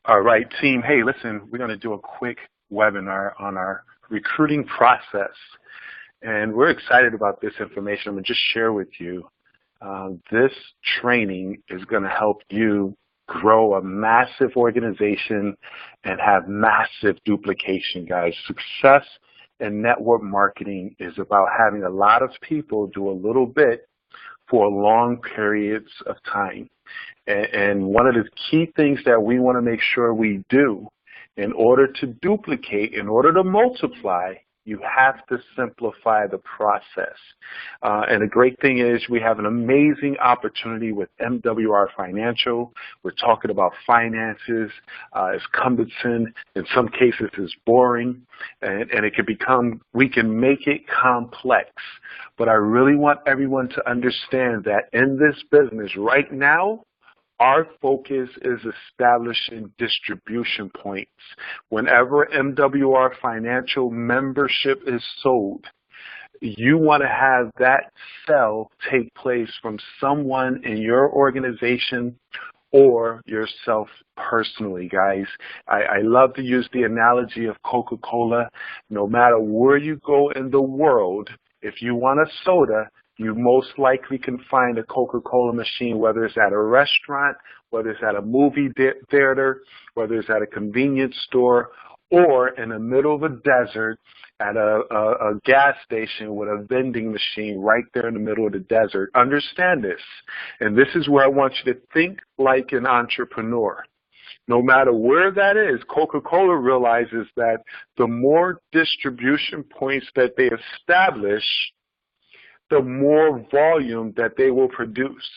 All right, team. Hey, listen, we're going to do a quick webinar on our recruiting process. And we're excited about this information. I'm going to just share with you. This training is going to help you grow a massive organization and have massive duplication, guys. Success in network marketing is about having a lot of people do a little bit for long periods of time. And one of the key things that we want to make sure we do in order to duplicate, in order to multiply, you have to simplify the process. And the great thing is we have an amazing opportunity with MWR Financial. We're talking about finances. It's cumbersome. In some cases, it's boring. And it can become, we can make it complex. But I really want everyone to understand that in this business right now, our focus is establishing distribution points. Whenever MWR Financial membership is sold, you want to have that sell take place from someone in your organization or yourself personally, guys. I love to use the analogy of Coca-Cola. No matter where you go in the world, if you want a soda, you most likely can find a Coca-Cola machine, whether it's at a restaurant, whether it's at a movie theater, whether it's at a convenience store, or in the middle of a desert at a gas station with a vending machine right there in the middle of the desert. Understand this, and this is where I want you to think like an entrepreneur. No matter where that is, Coca-Cola realizes that the more distribution points that they establish, the more volume that they will produce.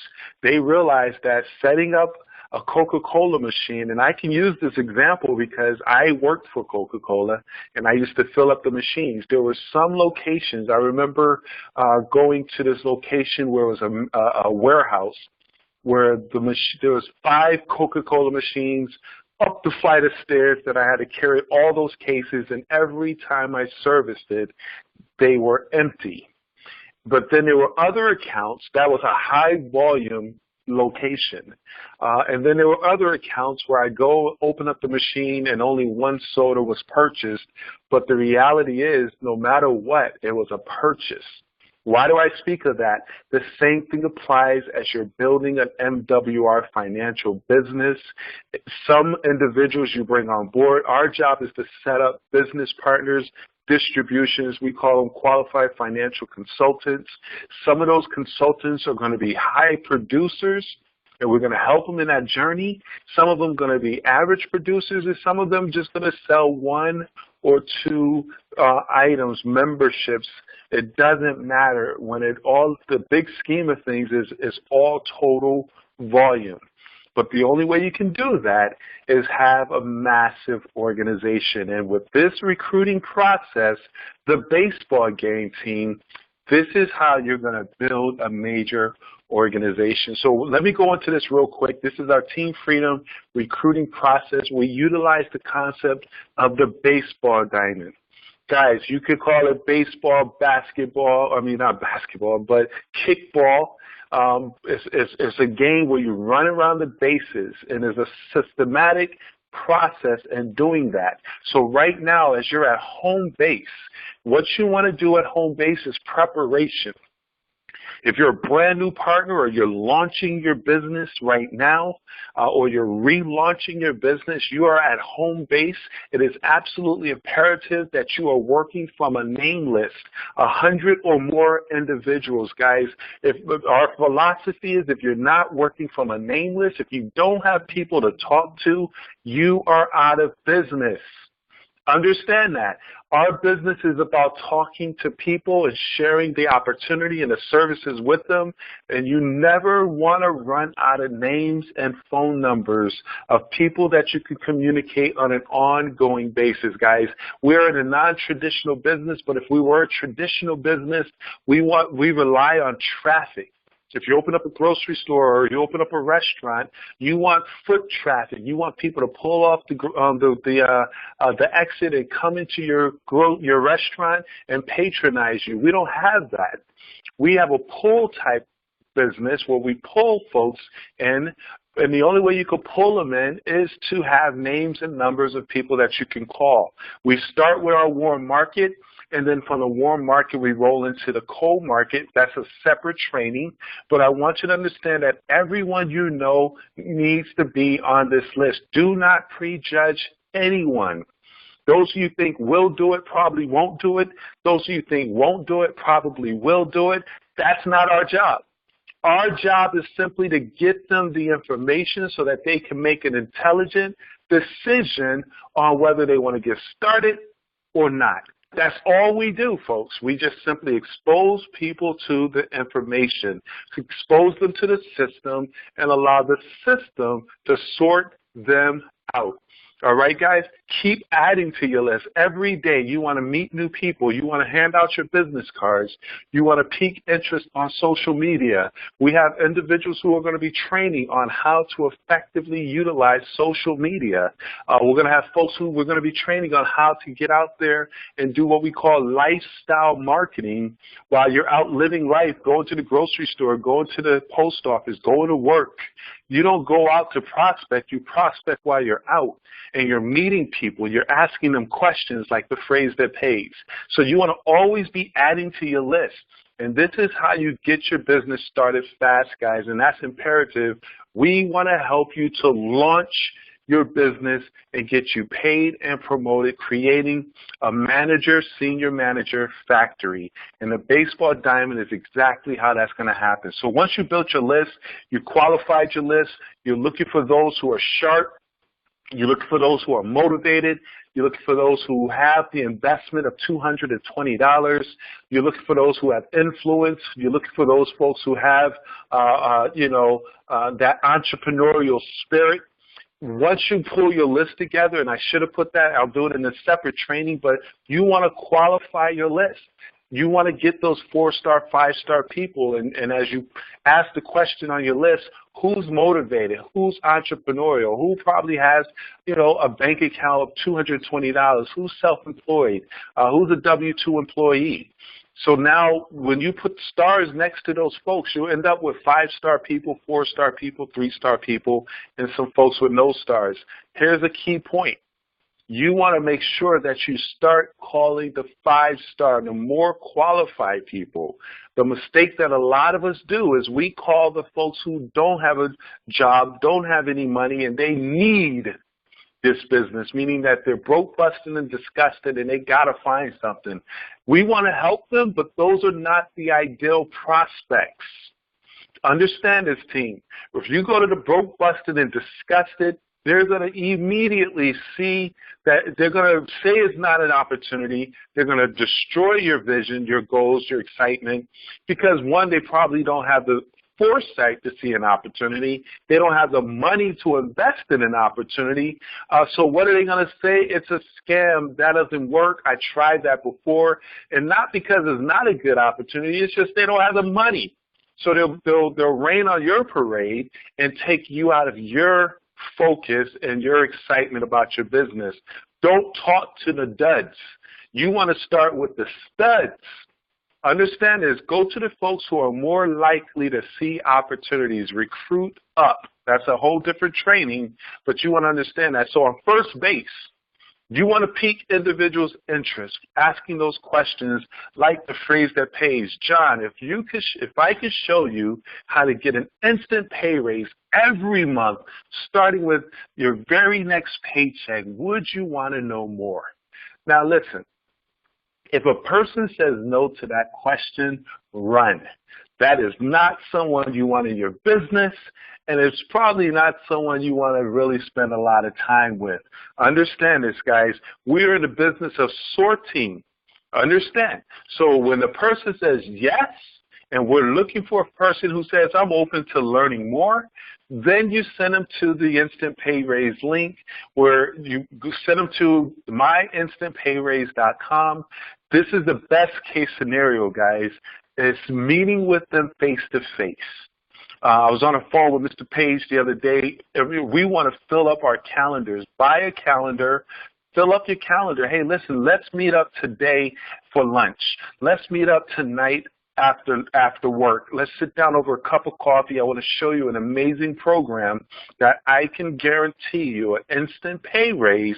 They realize that setting up a Coca-Cola machine, and I can use this example because I worked for Coca-Cola and I used to fill up the machines. There were some locations, I remember going to this location where it was a warehouse where there was 5 Coca-Cola machines up the flight of stairs that I had to carry all those cases, and every time I serviced it, they were empty. But then there were other accounts that was a high volume location. And then there were other accounts where I go open up the machine and only one soda was purchased. But the reality is, no matter what, it was a purchase. Why do I speak of that? The same thing applies as you're building an MWR financial business. Some individuals you bring on board, our job is to set up business partners, distributions. We call them qualified financial consultants. Some of those consultants are going to be high producers, and we're going to help them in that journey. Some of them are going to be average producers, and some of them just going to sell 1 or 2 items, memberships. It doesn't matter. When the big scheme of things is all total volume. But the only way you can do that is have a massive organization. And with this recruiting process, the baseball game team, this is how you're going to build a major organization. So let me go into this real quick. This is our Team Freedom recruiting process. We utilize the concept of the baseball diamond. Guys, you could call it baseball, basketball, not basketball, but kickball. It's a game where you run around the bases, and there's a systematic process in doing that. So right now, as you're at home base, what you want to do at home base is preparation. If you're a brand new partner or you're launching your business right now or you're relaunching your business, you are at home base. It is absolutely imperative that you are working from a name list, 100 or more individuals, guys. Our philosophy is if you're not working from a name list, if you don't have people to talk to, you are out of business. Understand that. Our business is about talking to people and sharing the opportunity and the services with them, and you never want to run out of names and phone numbers of people that you can communicate on an ongoing basis, guys. We're in a non-traditional business, but if we were a traditional business, we rely on traffic. If you open up a grocery store or you open up a restaurant, you want foot traffic. You want people to pull off the exit and come into your restaurant and patronize you. We don't have that. We have a pull type business where we pull folks in And the only way you can pull them in is to have names and numbers of people that you can call. We start with our warm market, and then from the warm market, we roll into the cold market. That's a separate training. But I want you to understand that everyone you know needs to be on this list. Do not prejudge anyone. Those of you think will do it probably won't do it. Those of you think won't do it probably will do it. That's not our job. Our job is simply to get them the information so that they can make an intelligent decision on whether they want to get started or not. That's all we do, folks. We just simply expose people to the information, expose them to the system, and allow the system to sort them out. All right, guys, keep adding to your list. Every day you want to meet new people. You want to hand out your business cards. You want to pique interest on social media. We have individuals who are going to be training on how to effectively utilize social media. We're going to have folks who we're going to be training on how to get out there and do what we call lifestyle marketing while you're out living life, going to the grocery store, going to the post office, going to work. You don't go out to prospect. You prospect while you're out and you're meeting people. You're asking them questions like the phrase that pays. So you want to always be adding to your list. And this is how you get your business started fast, guys, and that's imperative. We want to help you to launch your business and get you paid and promoted, creating a manager, senior manager factory. And the baseball diamond is exactly how that's going to happen. So once you built your list, you qualified your list, you're looking for those who are sharp, you're looking for those who are motivated, you're looking for those who have the investment of $220. You're looking for those who have influence. You're looking for those folks who have, that entrepreneurial spirit. Once you pull your list together, and I should have put that, I'll do it in a separate training, but you want to qualify your list. You want to get those 4-star, 5-star people, and as you ask the question on your list, who's motivated, who's entrepreneurial, who probably has, a bank account of $220, who's self-employed, who's a W-2 employee. So now when you put stars next to those folks, you'll end up with 5-star people, 4-star people, 3-star people, and some folks with no stars. Here's a key point. You want to make sure that you start calling the 5-star, the more qualified people. The mistake that a lot of us do is we call the folks who don't have a job, don't have any money, and they need this business, meaning that they're broke, busted, and disgusted, and they got to find something. We want to help them, but those are not the ideal prospects. Understand this, team. If you go to the broke, busted, and disgusted, they're going to immediately see that they're going to say it's not an opportunity. They're going to destroy your vision, your goals, your excitement, because, one, they probably don't have the foresight to see an opportunity. They don't have the money to invest in an opportunity. So what are they going to say? It's a scam. That doesn't work. I tried that before. And not because it's not a good opportunity. It's just they don't have the money. So they'll rain on your parade and take you out of your focus and your excitement about your business. Don't talk to the duds. You want to start with the studs. Understand this. Go to the folks who are more likely to see opportunities. Recruit up. That's a whole different training, but you want to understand that. So on first base, you want to pique individuals' interest, asking those questions like the phrase that pays. John, if I could show you how to get an instant pay raise every month, starting with your very next paycheck, would you want to know more? Now listen. If a person says no to that question, run. That is not someone you want in your business, and it's probably not someone you want to really spend a lot of time with. Understand this, guys. We're in the business of sorting. Understand. So when the person says yes, and we're looking for a person who says, I'm open to learning more, then you send them to the Instant Pay Raise link, where you send them to myinstantpayraise.com. This is the best case scenario, guys. It's meeting with them face-to-face. I was on a phone with Mr. Page the other day. We want to fill up our calendars. Buy a calendar. Fill up your calendar. Hey, listen, let's meet up today for lunch. Let's meet up tonight after work. Let's sit down over a cup of coffee. I want to show you an amazing program that I can guarantee you an instant pay raise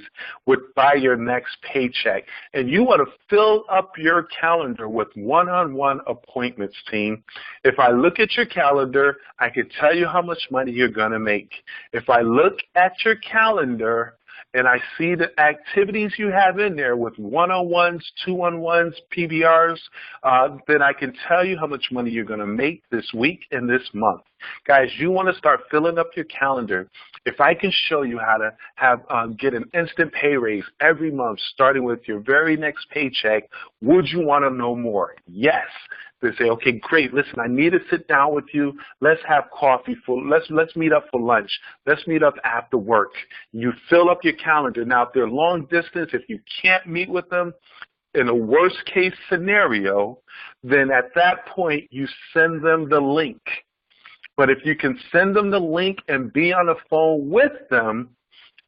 by your next paycheck. And you want to fill up your calendar with one-on-one appointments, team. If I look at your calendar, I can tell you how much money you're going to make. If I look at your calendar and I see the activities you have in there with one-on-ones, two-on-ones, PBRs, then I can tell you how much money you're going to make this week and this month. Guys, you want to start filling up your calendar. If I can show you how to get an instant pay raise every month, starting with your very next paycheck, would you want to know more? Yes. They say, okay, great. Listen, I need to sit down with you. Let's have coffee. Let's meet up for lunch. Let's meet up after work. You fill up your calendar. Now, if they're long distance, if you can't meet with them, in a worst case scenario, then at that point you send them the link. But if you can send them the link and be on the phone with them,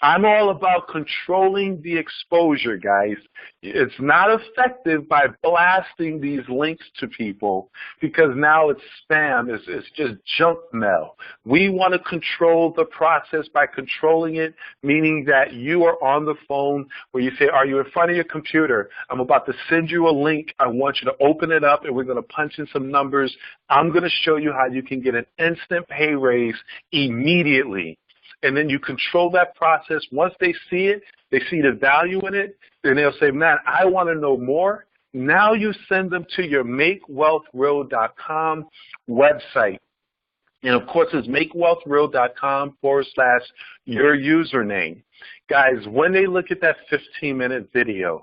I'm all about controlling the exposure, guys. It's not effective by blasting these links to people because now it's spam. It's just junk mail. We want to control the process by controlling it, meaning that you are on the phone where you say, are you in front of your computer? I'm about to send you a link. I want you to open it up, and we're going to punch in some numbers. I'm going to show you how you can get an instant pay raise immediately. And then you control that process. Once they see it, they see the value in it, then they'll say, man, I want to know more. Now you send them to your MakeWealthReal.com website. And, of course, it's MakeWealthReal.com/your username. Guys, when they look at that 15-minute video,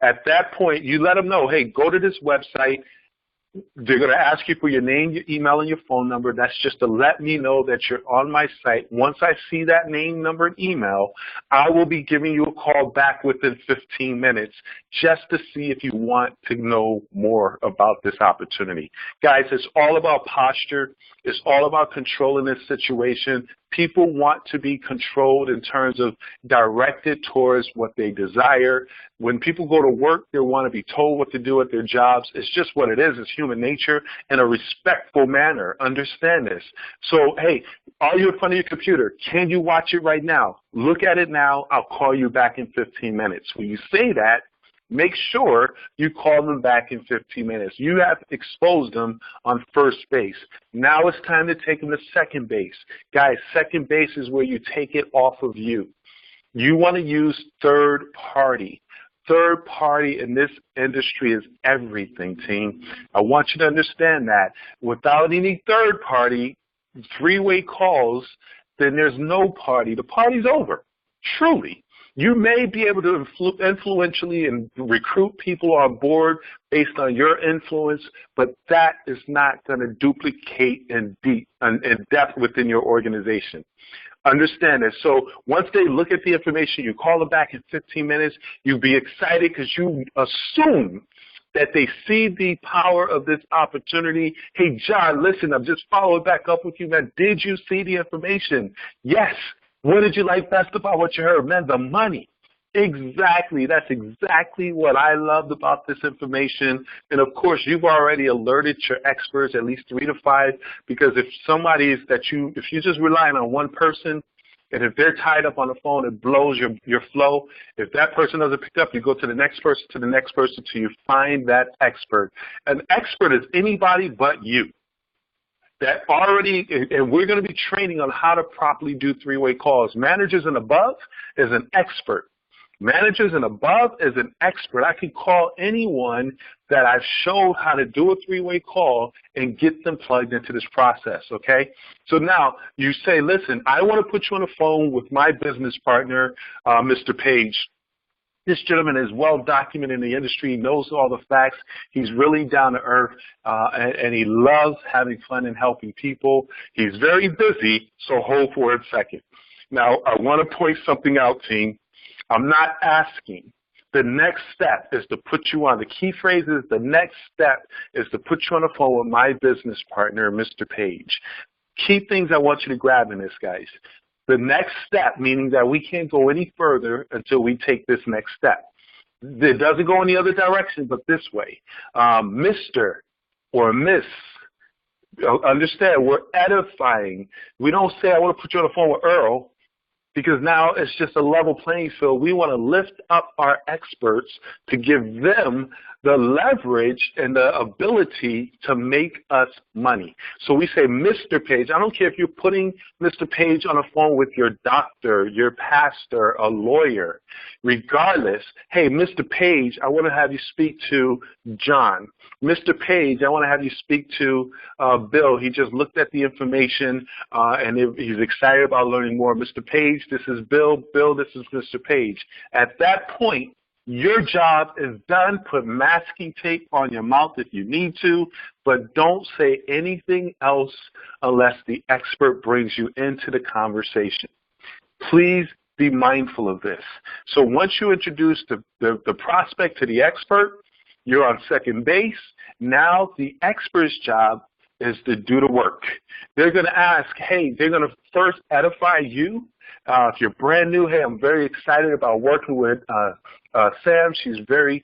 at that point, you let them know, hey, go to this website. They're going to ask you for your name, your email, and your phone number. That's just to let me know that you're on my site. Once I see that name, number, and email, I will be giving you a call back within 15 minutes just to see if you want to know more about this opportunity. Guys, it's all about posture. It's all about controlling this situation. People want to be controlled in terms of directed towards what they desire. When people go to work, they want to be told what to do at their jobs. It's just what it is. It's human nature in a respectful manner. Understand this. So, hey, are you in front of your computer? Can you watch it right now? Look at it now. I'll call you back in 15 minutes. When you say that, make sure you call them back in 15 minutes. You have exposed them on first base. Now it's time to take them to second base. Guys, second base is where you take it off of you. You want to use third party. Third party in this industry is everything, team. I want you to understand that. Without any third party, three-way calls, then there's no party. The party's over, truly. You may be able to influentially and recruit people on board based on your influence, but that is not going to duplicate in depth within your organization. Understand this. So once they look at the information, you call them back in 15 minutes, you be excited because you assume that they see the power of this opportunity. Hey, John, listen, I'm just following back up with you, man. Did you see the information? Yes. What did you like best about what you heard? Man, the money. Exactly. That's exactly what I loved about this information. And, of course, you've already alerted your experts, at least 3 to 5, because if somebody is if you're just relying on one person, and if they're tied up on the phone, it blows your flow. If that person doesn't pick up, you go to the next person till you find that expert. An expert is anybody but you. That already, and we're going to be training on how to properly do three-way calls. Managers and above is an expert. Managers and above is an expert. I can call anyone that I've showed how to do a three-way call and get them plugged into this process, okay? So now you say, listen, I want to put you on the phone with my business partner, Mr. Page. This gentleman is well documented in the industry, knows all the facts. He's really down to earth, and he loves having fun and helping people. He's very busy, so hold for a second. Now, I want to point something out, team. I'm not asking. The next step is to put you on. The key phrase is the next step is to put you on the phone with my business partner, Mr. Page. Key things I want you to grab in this, guys. The next step, meaning that we can't go any further until we take this next step. It doesn't go in the other direction, but this way. Mr. or Miss. Understand, we're edifying. We don't say, I want to put you on the phone with Earl, because now it's just a level playing field. We want to lift up our experts to give them the leverage and the ability to make us money. So we say, Mr. Page. I don't care if you're putting Mr. Page on the phone with your doctor, your pastor, a lawyer. Regardless, hey, Mr. Page, I want to have you speak to John. Mr. Page, I want to have you speak to Bill. He just looked at the information and he's excited about learning more. Mr. Page, this is Bill. Bill, this is Mr. Page. At that point, your job is done. Put masking tape on your mouth if you need to, but don't say anything else unless the expert brings you into the conversation. Please be mindful of this. So once you introduce the prospect to the expert, you're on second base. Now the expert's job is to do the work. They're going to ask, hey, they're going to first edify you. If you're brand new, hey, I'm very excited about working with Sam. She's very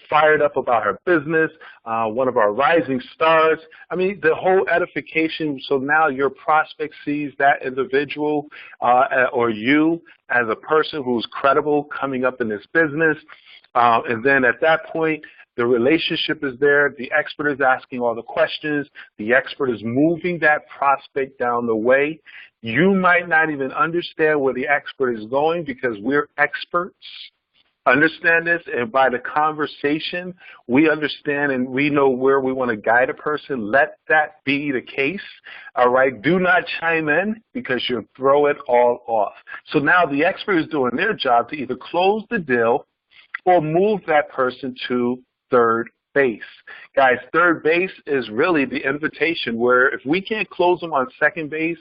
fired up about her business, one of our rising stars. I mean, the whole edification, so now your prospect sees that individual or you as a person who's credible coming up in this business. And then at that point, the relationship is there. The expert is asking all the questions. The expert is moving that prospect down the way. You might not even understand where the expert is going because we're experts. Understand this, and by the conversation, we understand and we know where we want to guide a person. Let that be the case, all right? Do not chime in because you'll throw it all off. So now the expert is doing their job to either close the deal or move that person to third base. Guys, third base is really the invitation where if we can't close them on second base,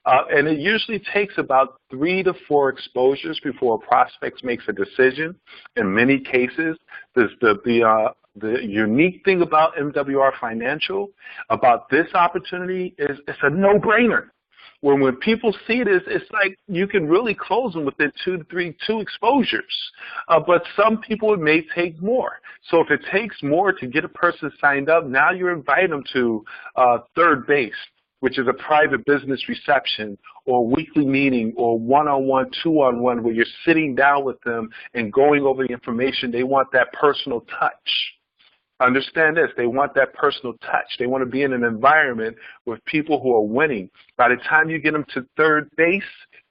and it usually takes about 3 to 4 exposures before a prospect makes a decision. In many cases, the unique thing about MWR Financial, about this opportunity, is it's a no-brainer. When people see this, it's like you can really close them within 2 exposures. But some people, it may take more. So if it takes more to get a person signed up, now you're inviting them to third base, which is a private business reception or weekly meeting or one-on-one, two-on-one, where you're sitting down with them and going over the information. They want that personal touch. Understand this, they want that personal touch. They want to be in an environment with people who are winning. By the time you get them to third base,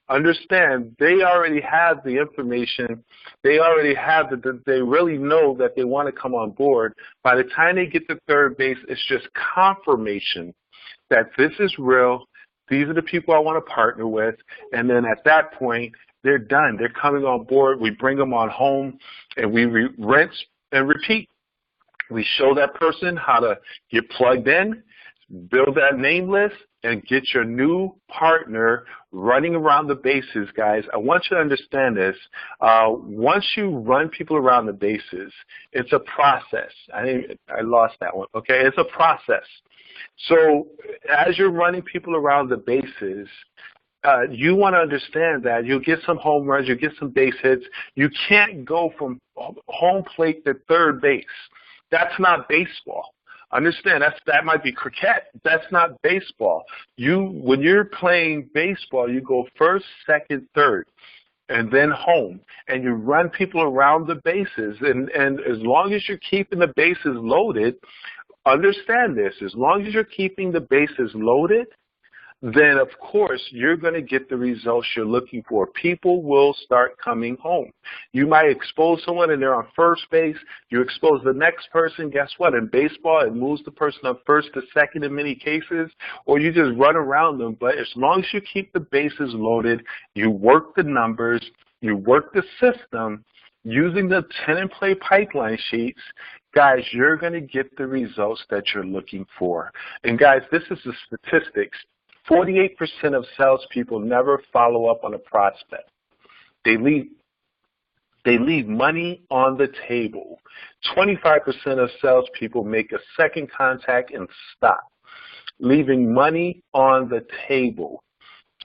understand they already have the information. They already have they really know that they want to come on board. By the time they get to third base, it's just confirmation that this is real. These are the people I want to partner with. And then at that point, they're done. They're coming on board. We bring them on home, and we rinse and repeat. We show that person how to get plugged in, build that name list, and get your new partner running around the bases, guys. I want you to understand this. Once you run people around the bases, it's a process. I lost that one. Okay, it's a process. So as you're running people around the bases, you want to understand that you'll get some home runs, you'll get some base hits. You can't go from home plate to third base. That's not baseball. Understand, that might be cricket. That's not baseball. When you're playing baseball, you go first, second, third, and then home. And you run people around the bases. And as long as you're keeping the bases loaded, understand this, as long as you're keeping the bases loaded, then of course you're going to get the results you're looking for. People will start coming home. You might expose someone and they're on first base. You expose the next person. Guess what? In baseball, it moves the person up first to second in many cases, or you just run around them. But as long as you keep the bases loaded, you work the numbers, you work the system, using the tenant-play pipeline sheets, guys, you're going to get the results that you're looking for. And guys, this is the statistics. 48% of salespeople never follow up on a prospect. They leave money on the table. 25% of salespeople make a second contact and stop, leaving money on the table.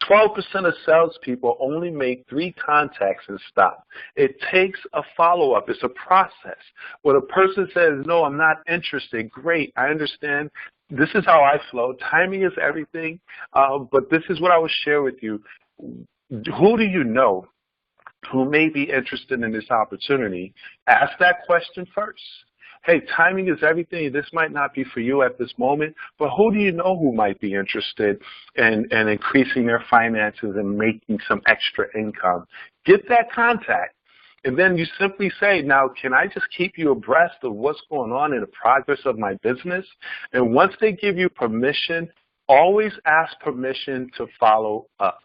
12% of salespeople only make 3 contacts and stop. It takes a follow-up. It's a process. When a person says, no, I'm not interested, great, I understand. This is how I flow. Timing is everything, but this is what I will share with you. Who do you know who may be interested in this opportunity? Ask that question first. Hey, timing is everything. This might not be for you at this moment, but who do you know who might be interested in increasing their finances and making some extra income? Get that contact. And then you simply say, now, can I just keep you abreast of what's going on in the progress of my business? And once they give you permission, always ask permission to follow up.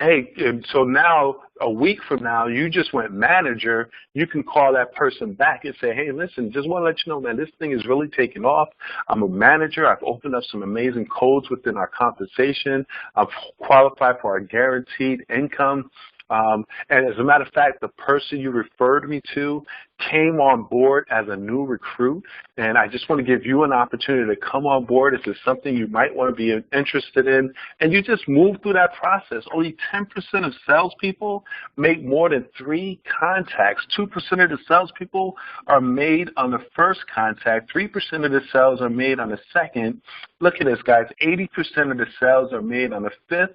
Hey, and so now, a week from now, you just went manager, you can call that person back and say, hey, listen, just want to let you know, man, this thing is really taking off. I'm a manager. I've opened up some amazing codes within our compensation. I've qualified for our guaranteed income. And as a matter of fact, the person you referred me to came on board as a new recruit, and I just want to give you an opportunity to come on board if it's something you might want to be interested in, and you just move through that process. Only 10% of salespeople make more than 3 contacts. 2% of the salespeople are made on the first contact. 3% of the sales are made on the second. Look at this, guys. 80% of the sales are made on the 5th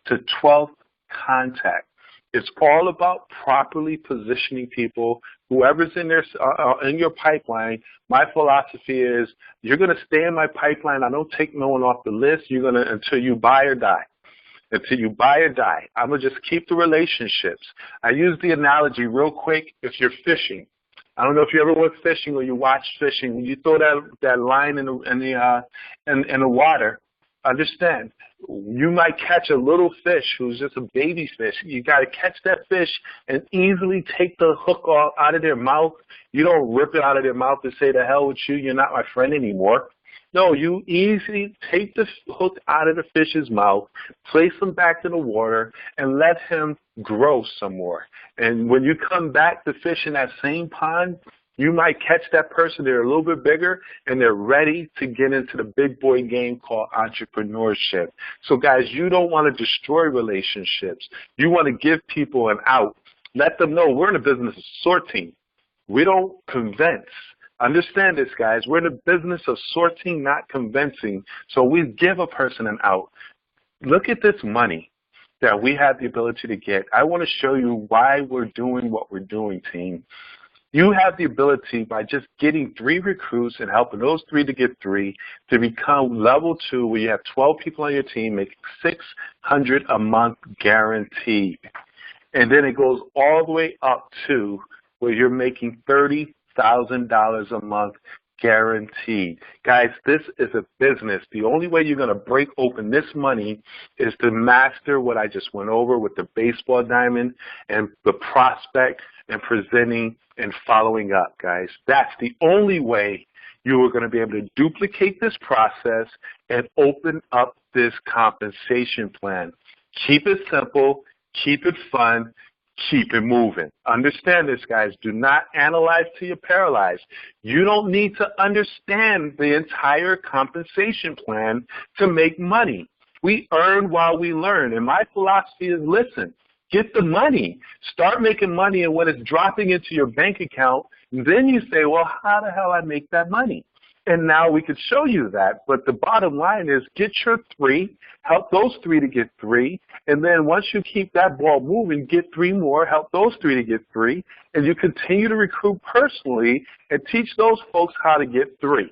to 12th contact. It's all about properly positioning people. Whoever's in there in your pipeline, my philosophy is you're going to stay in my pipeline. I don't take no one off the list. You're going to until you buy or die. Until you buy or die. I'm going to just keep the relationships. I use the analogy real quick. If you're fishing, I don't know if you ever went fishing or you watch fishing. When you throw that line in the water, understand, you might catch a little fish who's just a baby fish. You got to catch that fish and easily take the hook out of their mouth. You don't rip it out of their mouth and say, the hell with you, you're not my friend anymore. No, you easily take the hook out of the fish's mouth, place him back in the water, and let him grow some more. And when you come back to fish in that same pond, you might catch that person, they're a little bit bigger, and they're ready to get into the big boy game called entrepreneurship. So, guys, you don't want to destroy relationships. You want to give people an out. Let them know we're in the business of sorting. We don't convince. Understand this, guys. We're in the business of sorting, not convincing. So we give a person an out. Look at this money that we have the ability to get. I want to show you why we're doing what we're doing, team. You have the ability by just getting 3 recruits and helping those 3 to get 3 to become level 2 where you have 12 people on your team making $600 a month guaranteed. And then it goes all the way up to where you're making $30,000 a month guaranteed. Guys, this is a business. The only way you're going to break open this money is to master what I just went over with the baseball diamond and the prospect and presenting and following up, guys. That's the only way you are going to be able to duplicate this process and open up this compensation plan. Keep it simple, keep it fun, keep it moving. Understand this, guys. Do not analyze till you're paralyzed. You don't need to understand the entire compensation plan to make money. We earn while we learn. And my philosophy is, listen, get the money. Start making money, and when it's dropping into your bank account, then you say, well, how the hell I make that money? And now we could show you that. But the bottom line is get your 3, help those 3 to get 3, and then once you keep that ball moving, get 3 more, help those 3 to get 3, and you continue to recruit personally and teach those folks how to get 3.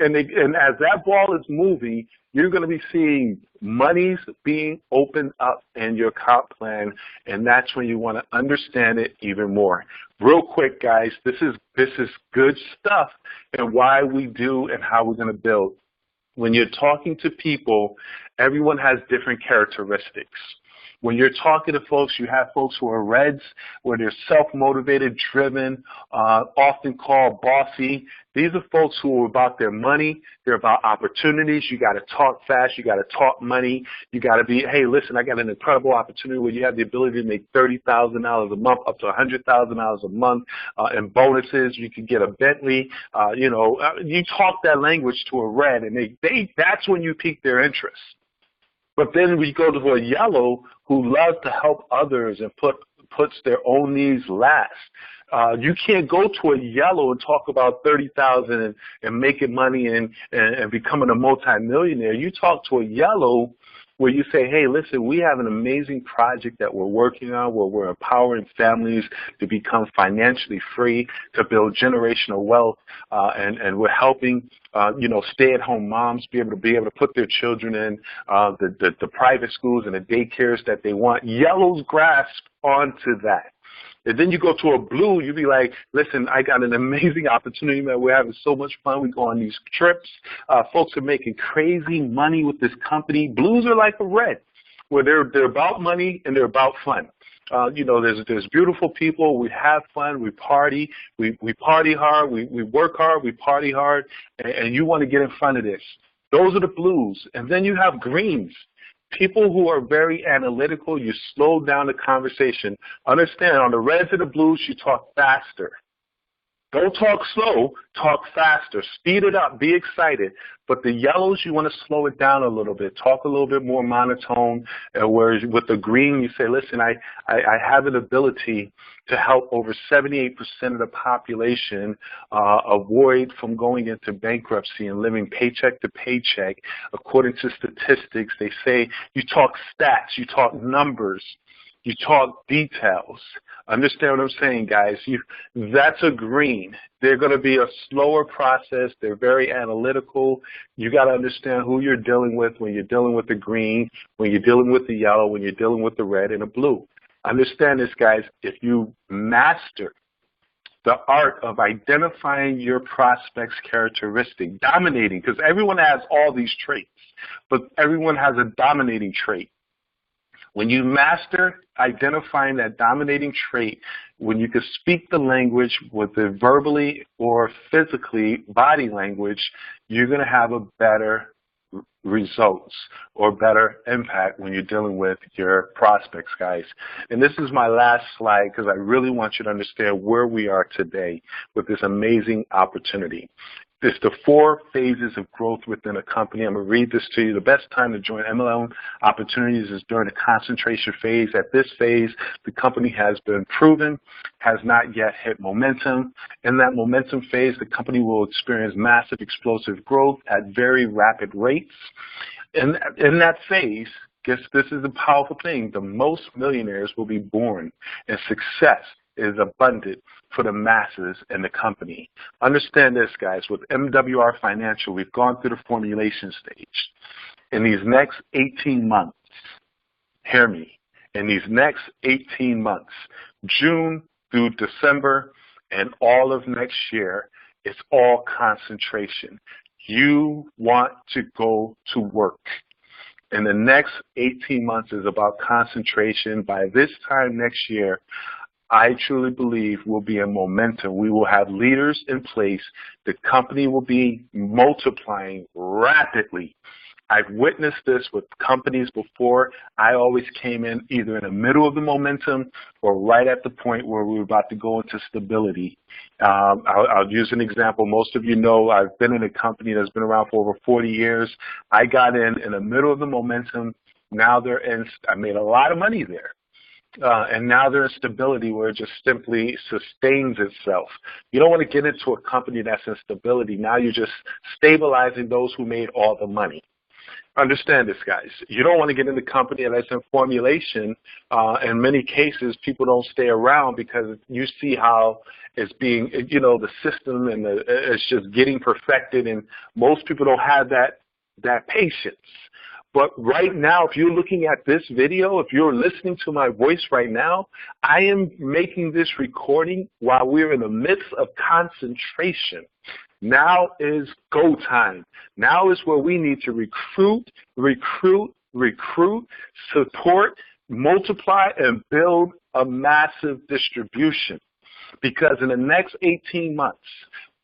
And as that ball is moving, you're going to be seeing monies being opened up in your comp plan, and that's when you want to understand it even more. Real quick, guys, this is good stuff and why we do and how we're going to build. When you're talking to people, everyone has different characteristics. When you're talking to folks, you have folks who are reds, where they're self-motivated, driven, often called bossy. These are folks who are about their money. They're about opportunities. You got to talk fast. You got to talk money. You got to be, hey, listen, I got an incredible opportunity where you have the ability to make $30,000 a month, up to $100,000 a month in bonuses. You can get a Bentley. You talk that language to a red, and that's when you pique their interest. But then we go to a yellow who loves to help others and puts their own needs last. You can't go to a yellow and talk about 30,000 and making money and becoming a multimillionaire. You talk to a yellow where you say, hey, listen, we have an amazing project that we're working on where we're empowering families to become financially free, to build generational wealth, and we're helping, stay-at-home moms be able to put their children in the private schools and the daycares that they want. Yellows grasp onto that. And then you go to a blue, you be like, listen, I got an amazing opportunity, man. We're having so much fun. We go on these trips. Folks are making crazy money with this company. Blues are like a red, where they're about money and they're about fun. There's beautiful people. We have fun. We party. We party hard. We work hard. We party hard. And you want to get in front of this. Those are the blues. And then you have greens. People who are very analytical, you slow down the conversation. Understand, on the reds and the blues, you talk faster. Don't talk slow, talk faster. Speed it up, be excited. But the yellows, you want to slow it down a little bit. Talk a little bit more monotone. Whereas with the green, you say, listen, I have an ability to help over 78% of the population avoid from going into bankruptcy and living paycheck to paycheck. According to statistics, they say you talk stats, you talk numbers. You talk details. Understand what I'm saying, guys? That's a green. They're going to be a slower process. They're very analytical. You got to understand who you're dealing with when you're dealing with the green, when you're dealing with the yellow, when you're dealing with the red and the blue. Understand this, guys. If you master the art of identifying your prospect's characteristic, dominating, because everyone has all these traits, but everyone has a dominating trait. When you master identifying that dominating trait, when you can speak the language with it verbally or physically, body language, you're going to have a better results or better impact when you're dealing with your prospects, guys. And this is my last slide because I really want you to understand where we are today with this amazing opportunity. It's the 4 phases of growth within a company. I'm going to read this to you. The best time to join MLM opportunities is during the concentration phase. At this phase, the company has been proven, has not yet hit momentum. In that momentum phase, the company will experience massive explosive growth at very rapid rates. In that phase, guess this is the powerful thing, the most millionaires will be born, and success is abundant for the masses and the company. Understand this, guys. With MWR Financial, we've gone through the formulation stage. In these next 18 months, hear me, in these next 18 months, June through December and all of next year, it's all concentration. You want to go to work. And the next 18 months is about concentration. By this time next year, I truly believe we'll be in momentum. We will have leaders in place. The company will be multiplying rapidly. I've witnessed this with companies before. I always came in either in the middle of the momentum or right at the point where we were about to go into stability. I'll use an example. Most of you know I've been in a company that's been around for over 40 years. I got in the middle of the momentum. Now I made a lot of money there. And now they're in stability where it just simply sustains itself. You don't want to get into a company that's in stability. Now you're just stabilizing those who made all the money. Understand this, guys. You don't want to get in the company that's in formulation. In many cases, people don't stay around because you see how it's being, the system and it's just getting perfected, and most people don't have that patience. But right now, if you're looking at this video, if you're listening to my voice right now, I am making this recording while we're in the midst of concentration. Now is go time. Now is where we need to recruit, support, multiply, and build a massive distribution. Because in the next 18 months,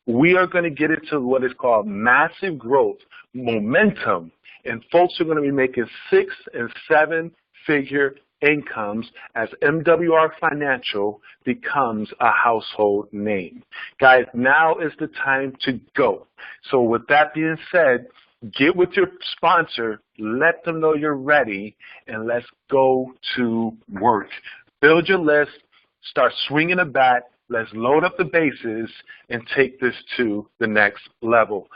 we are going to get into what is called massive growth, momentum, and folks are going to be making 6- and 7-figure incomes as MWR Financial becomes a household name. Guys, now is the time to go. So with that being said, Get with your sponsor, let them know you're ready, and let's go to work. Build your list, start swinging the bat, let's load up the bases, and take this to the next level.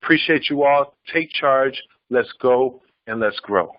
Appreciate you all. Take charge. Let's go and let's grow.